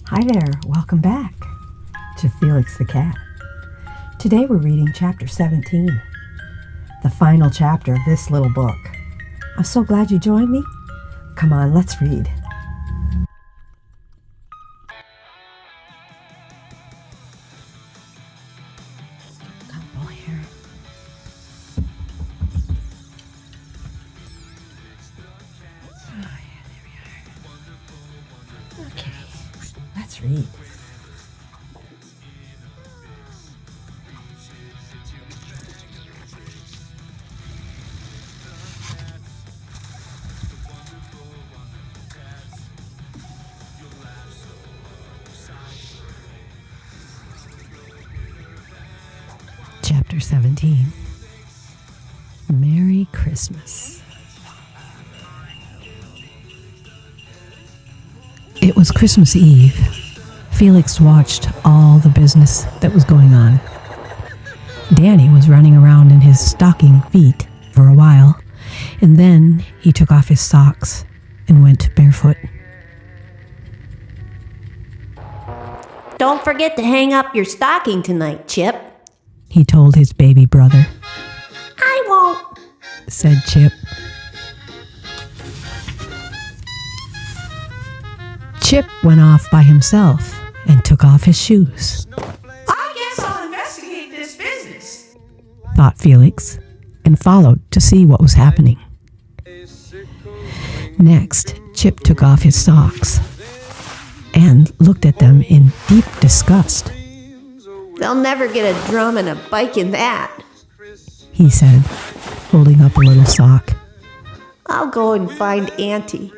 Hi there, welcome back to Felix the Cat. Today we're reading chapter 17, the final chapter of this little book. I'm so glad you joined me. Come on, let's read. Couple here. Oh, yeah, there we are. Okay, let's read. Chapter 17. Merry Christmas. It was Christmas Eve. Felix watched all the business that was going on. Danny was running around in his stocking feet for a while, and then he took off his socks and went barefoot. Don't forget to hang up your stocking tonight, Chip. He told his baby brother. I won't, Said Chip. Chip went off by himself and took off his shoes, I guess I'll investigate this business. thought Felix, and followed to see what was happening. Next, Chip took off his socks and looked at them in deep disgust. They'll never get a drum and a bike in that. He said, holding up a little sock. I'll go and find Auntie.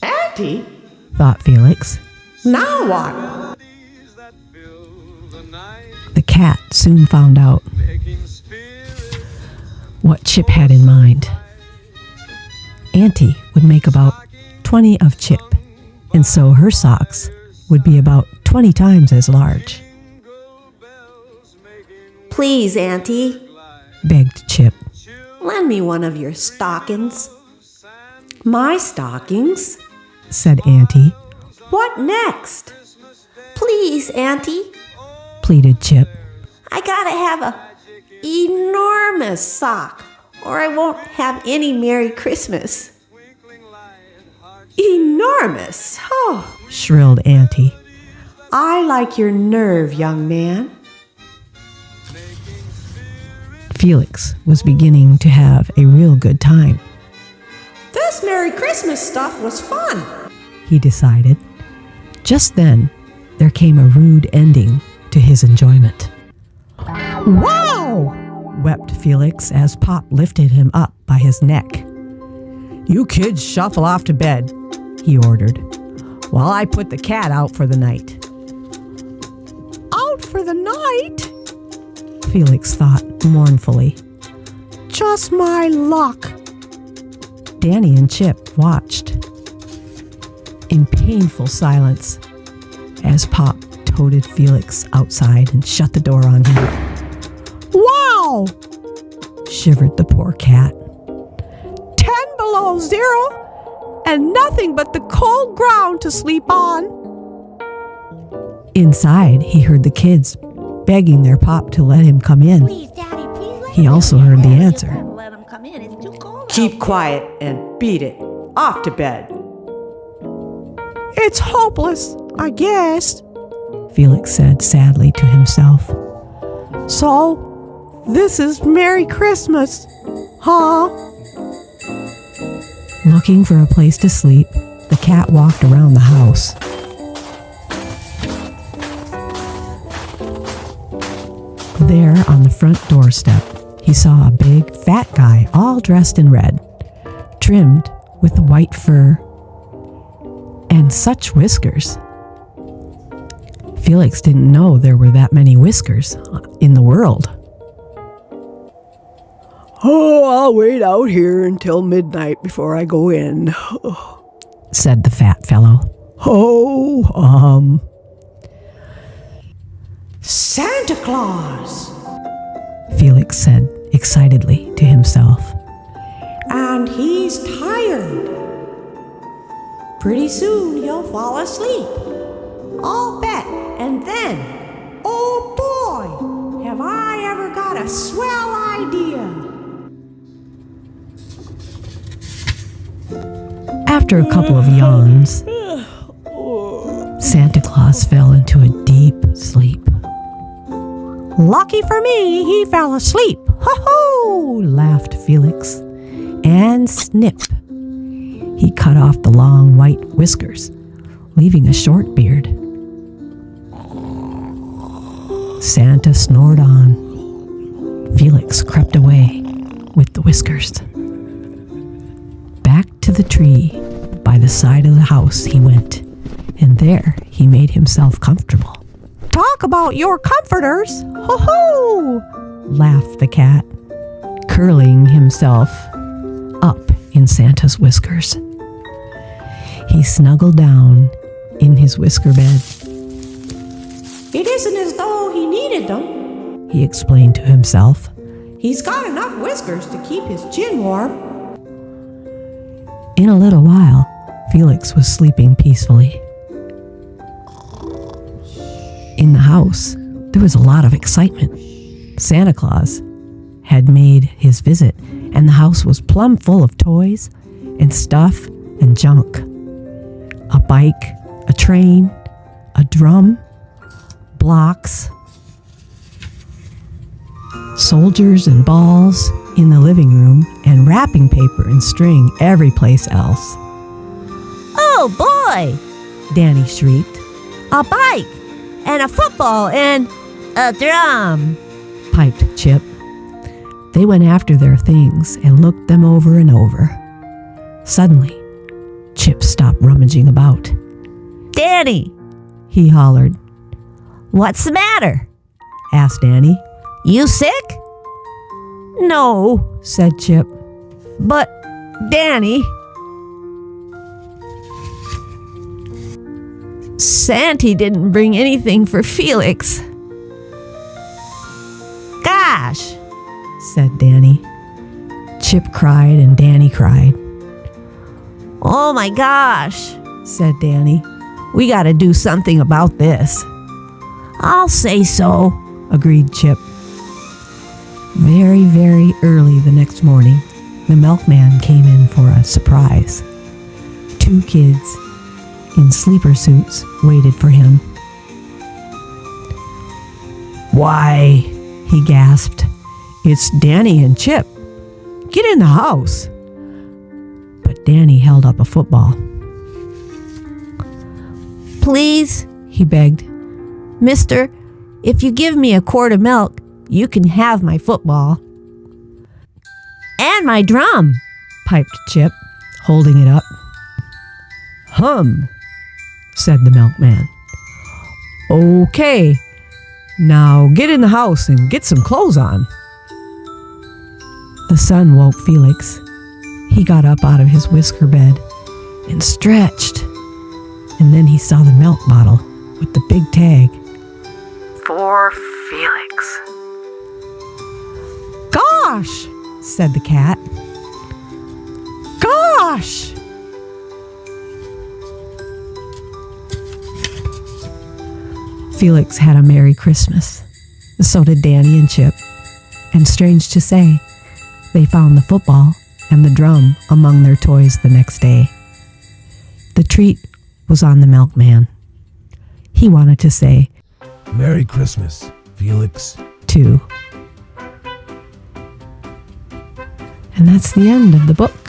Auntie? Thought Felix. Now what? The cat soon found out what Chip had in mind. Auntie would make about 20 of Chip, and so her socks would be about 20 times as large. Please, Auntie, Begged Chip. lend me one of your stockings. My stockings? Said Auntie. What next? Please, Auntie, Pleaded Chip. I gotta have a enormous sock, or I won't have any Merry Christmas. Enormous? Oh, Shrilled Auntie. I like your nerve, young man. Felix was beginning to have a real good time, This Merry Christmas stuff was fun. he decided. Just then, there came a rude ending to his enjoyment. Wow! Wept Felix as Pop lifted him up by his neck. You kids shuffle off to bed, he ordered, while I put the cat out for the night. Out for the night? Felix thought mournfully. Just my luck. Danny and Chip watched in painful silence as Pop toted Felix outside and shut the door on him. Wow! Shivered the poor cat. 10 below zero and nothing but the cold ground to sleep on. Inside, he heard the kids begging their Pop to let him come in. Please, Daddy, please let He also heard the answer. Let him come in. It's too cold. Keep quiet and beat it. Off to bed. It's hopeless, I guess, Felix said sadly to himself. So, this is Merry Christmas, huh? Looking for a place to sleep, the cat walked around the house. There on the front doorstep, he saw a big, fat guy all dressed in red, trimmed with white fur and such whiskers. Felix didn't know there were that many whiskers in the world. Oh, I'll wait out here until midnight before I go in, Said the fat fellow. Santa Claus! Felix said excitedly to himself. And he's tired. Pretty soon he'll fall asleep. I'll bet. And then, oh boy, have I ever got a swell idea. After a couple of yawns, Santa Claus fell into a deep sleep. Lucky for me, he fell asleep. Ho-ho! Laughed Felix. And snip! He cut off the long white whiskers, leaving a short beard. Santa snored on. Felix crept away with the whiskers. Back to the tree by the side of the house he went, and there he made himself comfortable. Talk about your comforters. Ho-ho! Laughed the cat, curling himself up in Santa's whiskers. He snuggled down in his whisker bed. It isn't as though he needed them. He explained to himself. He's got enough whiskers to keep his chin warm. In a little while, Felix was sleeping peacefully. In the house, there was a lot of excitement. Santa Claus had made his visit, and the house was plumb full of toys and stuff and junk. A bike, a train, a drum, blocks, soldiers and balls in the living room, and wrapping paper and string every place else. Oh boy! Danny shrieked. A bike! And a football and a drum! Piped Chip. They went after their things and looked them over and over. Suddenly, Chip stopped rummaging about. Danny! He hollered. What's the matter? Asked Danny. You sick? No, said Chip. But, Danny, Santy didn't bring anything for Felix. Gosh, said Danny. Chip cried and Danny cried. Oh my gosh, said Danny. We gotta do something about this. I'll say so, agreed Chip. Very, very early the next morning, the milkman came in for a surprise. 2 kids in sleeper suits waited for him. Why, he gasped, it's Danny and Chip. Get in the house. But Danny held up a football. Please, he begged. Mister, if you give me a quart of milk, you can have my football. And my drum, piped Chip, holding it up. Hum, said the milkman. Okay, now get in the house and get some clothes on. The sun woke Felix. He got up out of his whisker bed and stretched. And then he saw the milk bottle with the big tag. For Felix. Gosh, said the cat. Gosh! Felix had a Merry Christmas. So did Danny and Chip. And strange to say, they found the football and the drum among their toys the next day. The treat was on the milkman. He wanted to say, Merry Christmas, Felix. too. And that's the end of the book.